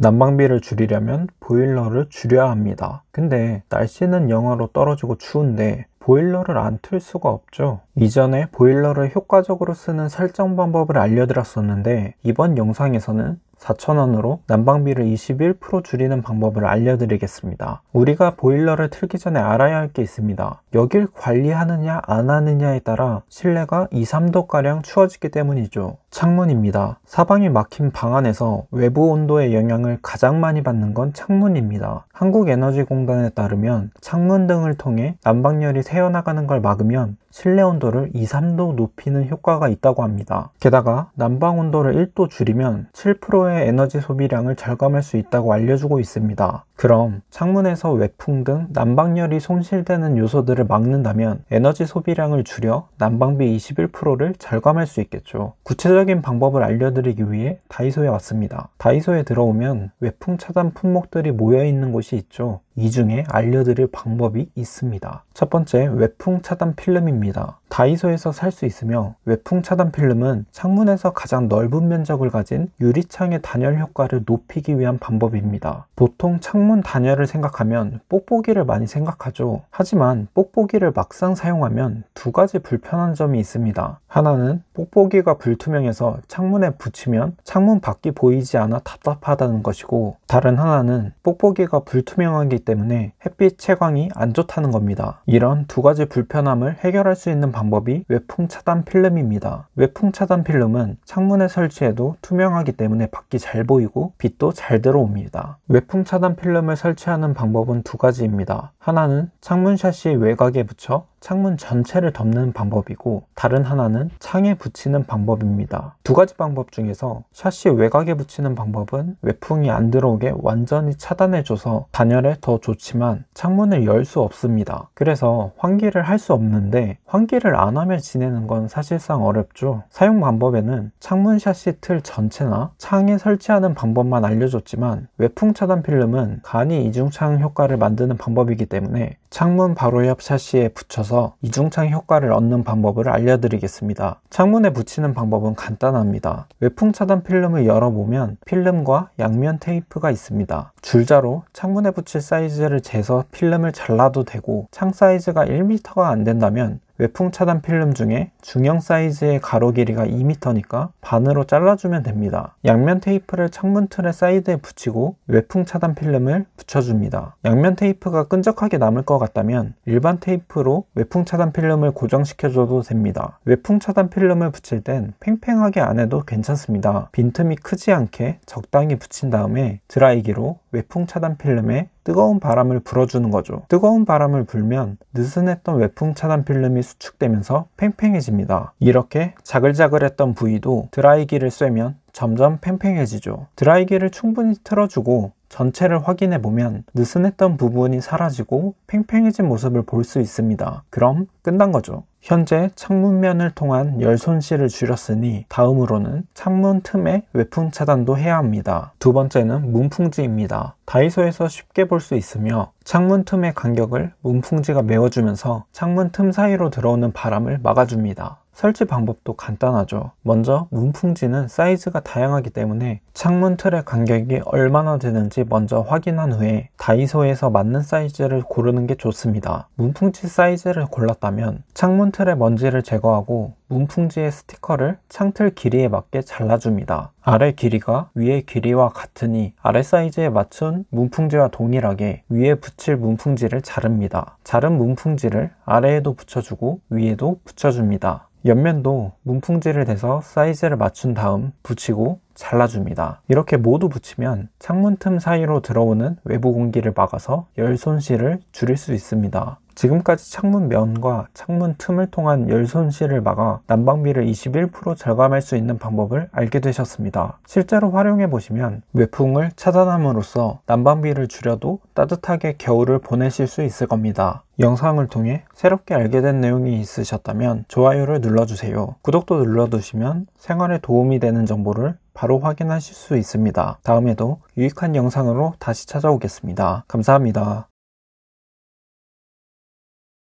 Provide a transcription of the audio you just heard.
난방비를 줄이려면 보일러를 줄여야 합니다. 근데 날씨는 영하로 떨어지고 추운데 보일러를 안 틀 수가 없죠. 이전에 보일러를 효과적으로 쓰는 설정 방법을 알려드렸었는데 이번 영상에서는 4,000원으로 난방비를 21% 줄이는 방법을 알려드리겠습니다. 우리가 보일러를 틀기 전에 알아야 할 게 있습니다. 여길 관리하느냐 안 하느냐에 따라 실내가 2, 3도가량 추워지기 때문이죠. 창문입니다. 사방이 막힌 방 안에서 외부 온도의 영향을 가장 많이 받는 건 창문입니다. 한국에너지공단에 따르면 창문 등을 통해 난방열이 새어나가는 걸 막으면 실내 온도를 2, 3도 높이는 효과가 있다고 합니다. 게다가 난방 온도를 1도 줄이면 7%의 에너지 소비량을 절감할 수 있다고 알려주고 있습니다. 그럼 창문에서 외풍 등 난방열이 손실되는 요소들을 막는다면 에너지 소비량을 줄여 난방비 21%를 절감할 수 있겠죠. 구체적인 방법을 알려드리기 위해 다이소에 왔습니다. 다이소에 들어오면 외풍 차단 품목들이 모여있는 곳이 있죠. 이 중에 알려드릴 방법이 있습니다. 첫 번째, 외풍 차단 필름입니다. 다이소에서 살 수 있으며 외풍 차단 필름은 창문에서 가장 넓은 면적을 가진 유리창의 단열 효과를 높이기 위한 방법입니다. 보통 창문 단열을 생각하면 뽁뽁이를 많이 생각하죠. 하지만 뽁뽁이를 막상 사용하면 두 가지 불편한 점이 있습니다. 하나는 뽁뽁이가 불투명해서 창문에 붙이면 창문 밖이 보이지 않아 답답하다는 것이고, 다른 하나는 뽁뽁이가 불투명하기 때문에 햇빛 채광이 안 좋다는 겁니다. 이런 두 가지 불편함을 해결할 수 있는 방법이 외풍 차단 필름입니다. 외풍 차단 필름은 창문에 설치해도 투명하기 때문에 밖이 잘 보이고 빛도 잘 들어옵니다. 외풍 차단 필름을 설치하는 방법은 두 가지입니다. 하나는 창문 샤시 외곽에 붙여 창문 전체를 덮는 방법이고, 다른 하나는 창에 붙이는 방법입니다. 두 가지 방법 중에서 샤시 외곽에 붙이는 방법은 외풍이 안 들어오게 완전히 차단해줘서 단열에 더 좋지만 창문을 열 수 없습니다. 그래서 환기를 할 수 없는데 환기를 안 하며 지내는 건 사실상 어렵죠. 사용 방법에는 창문 샤시 틀 전체나 창에 설치하는 방법만 알려줬지만 외풍 차단 필름은 간이 이중창 효과를 만드는 방법이기 때문에 창문 바로 옆 샤시에 붙여서 이중창 효과를 얻는 방법을 알려드리겠습니다. 창문에 붙이는 방법은 간단합니다. 외풍 차단 필름을 열어보면 필름과 양면 테이프가 있습니다. 줄자로 창문에 붙일 사이즈를 재서 필름을 잘라도 되고, 창 사이즈가 1m가 안 된다면 외풍 차단 필름 중에 중형 사이즈의 가로 길이가 2m니까 반으로 잘라주면 됩니다. 양면 테이프를 창문 틀의 사이드에 붙이고 외풍 차단 필름을 붙여줍니다. 양면 테이프가 끈적하게 남을 것 같다면 일반 테이프로 외풍 차단 필름을 고정시켜줘도 됩니다. 외풍 차단 필름을 붙일 땐 팽팽하게 안 해도 괜찮습니다. 빈틈이 크지 않게 적당히 붙인 다음에 드라이기로 외풍 차단 필름에 뜨거운 바람을 불어주는 거죠. 뜨거운 바람을 불면 느슨했던 외풍 차단 필름이 수축되면서 팽팽해집니다. 이렇게 자글자글했던 부위도 드라이기를 쐬면 점점 팽팽해지죠. 드라이기를 충분히 틀어주고 전체를 확인해 보면 느슨했던 부분이 사라지고 팽팽해진 모습을 볼 수 있습니다. 그럼 끝난 거죠. 현재 창문면을 통한 열 손실을 줄였으니 다음으로는 창문 틈의 외풍 차단도 해야 합니다. 두 번째는 문풍지입니다. 다이소에서 쉽게 볼 수 있으며 창문 틈의 간격을 문풍지가 메워주면서 창문 틈 사이로 들어오는 바람을 막아줍니다. 설치 방법도 간단하죠. 먼저 문풍지는 사이즈가 다양하기 때문에 창문 틀의 간격이 얼마나 되는지 먼저 확인한 후에 다이소에서 맞는 사이즈를 고르는 게 좋습니다. 문풍지 사이즈를 골랐다면 창문 틀의 먼지를 제거하고 문풍지의 스티커를 창틀 길이에 맞게 잘라줍니다. 아래 길이가 위의 길이와 같으니 아래 사이즈에 맞춘 문풍지와 동일하게 위에 붙일 문풍지를 자릅니다. 자른 문풍지를 아래에도 붙여주고 위에도 붙여줍니다. 옆면도 문풍지를 대서 사이즈를 맞춘 다음 붙이고 잘라줍니다. 이렇게 모두 붙이면 창문 틈 사이로 들어오는 외부 공기를 막아서 열 손실을 줄일 수 있습니다. 지금까지 창문 면과 창문 틈을 통한 열 손실을 막아 난방비를 21% 절감할 수 있는 방법을 알게 되셨습니다. 실제로 활용해 보시면 외풍을 차단함으로써 난방비를 줄여도 따뜻하게 겨울을 보내실 수 있을 겁니다. 영상을 통해 새롭게 알게 된 내용이 있으셨다면 좋아요를 눌러주세요. 구독도 눌러두시면 생활에 도움이 되는 정보를 바로 확인하실 수 있습니다. 다음에도 유익한 영상으로 다시 찾아오겠습니다. 감사합니다.